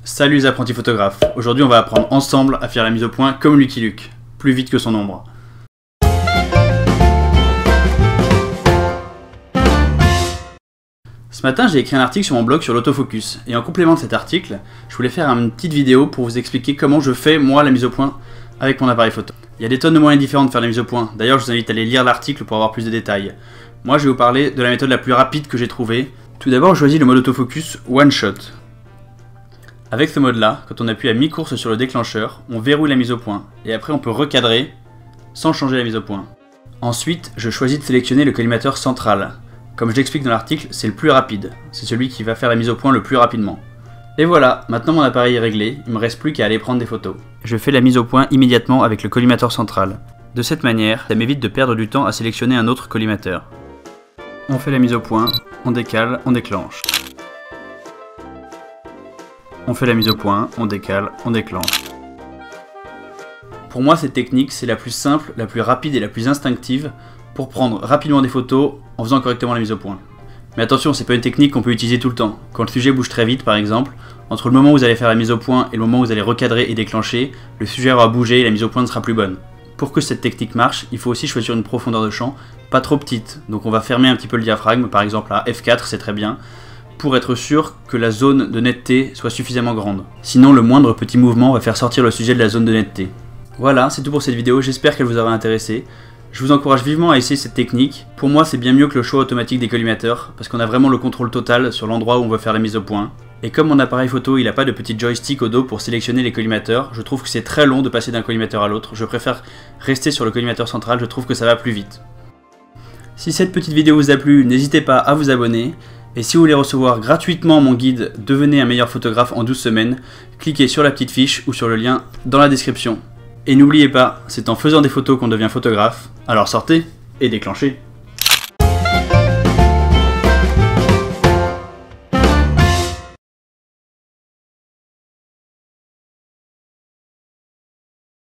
Salut les apprentis photographes, aujourd'hui on va apprendre ensemble à faire la mise au point comme Lucky Luke, plus vite que son ombre. Ce matin j'ai écrit un article sur mon blog sur l'autofocus, et en complément de cet article, je voulais faire une petite vidéo pour vous expliquer comment je fais moi la mise au point avec mon appareil photo. Il y a des tonnes de moyens différents de faire la mise au point, d'ailleurs je vous invite à aller lire l'article pour avoir plus de détails. Moi je vais vous parler de la méthode la plus rapide que j'ai trouvée. Tout d'abord je choisis le mode autofocus One Shot. Avec ce mode-là, quand on appuie à mi-course sur le déclencheur, on verrouille la mise au point, et après on peut recadrer sans changer la mise au point. Ensuite, je choisis de sélectionner le collimateur central. Comme je l'explique dans l'article, c'est le plus rapide, c'est celui qui va faire la mise au point le plus rapidement. Et voilà, maintenant mon appareil est réglé, il me reste plus qu'à aller prendre des photos. Je fais la mise au point immédiatement avec le collimateur central. De cette manière, ça m'évite de perdre du temps à sélectionner un autre collimateur. On fait la mise au point, on décale, on déclenche. On fait la mise au point, on décale, on déclenche. Pour moi, cette technique, c'est la plus simple, la plus rapide et la plus instinctive pour prendre rapidement des photos en faisant correctement la mise au point. Mais attention, c'est pas une technique qu'on peut utiliser tout le temps. Quand le sujet bouge très vite, par exemple, entre le moment où vous allez faire la mise au point et le moment où vous allez recadrer et déclencher, le sujet aura bougé et la mise au point ne sera plus bonne. Pour que cette technique marche, il faut aussi choisir une profondeur de champ pas trop petite. Donc on va fermer un petit peu le diaphragme, par exemple à F4, c'est très bien, pour être sûr que la zone de netteté soit suffisamment grande. Sinon, le moindre petit mouvement va faire sortir le sujet de la zone de netteté. Voilà, c'est tout pour cette vidéo, j'espère qu'elle vous aura intéressé. Je vous encourage vivement à essayer cette technique. Pour moi, c'est bien mieux que le choix automatique des collimateurs, parce qu'on a vraiment le contrôle total sur l'endroit où on veut faire la mise au point. Et comme mon appareil photo, il n'a pas de petit joystick au dos pour sélectionner les collimateurs, je trouve que c'est très long de passer d'un collimateur à l'autre. Je préfère rester sur le collimateur central, je trouve que ça va plus vite. Si cette petite vidéo vous a plu, n'hésitez pas à vous abonner. Et si vous voulez recevoir gratuitement mon guide « Devenez un meilleur photographe en 12 semaines », cliquez sur la petite fiche ou sur le lien dans la description. Et n'oubliez pas, c'est en faisant des photos qu'on devient photographe, alors sortez et déclenchez.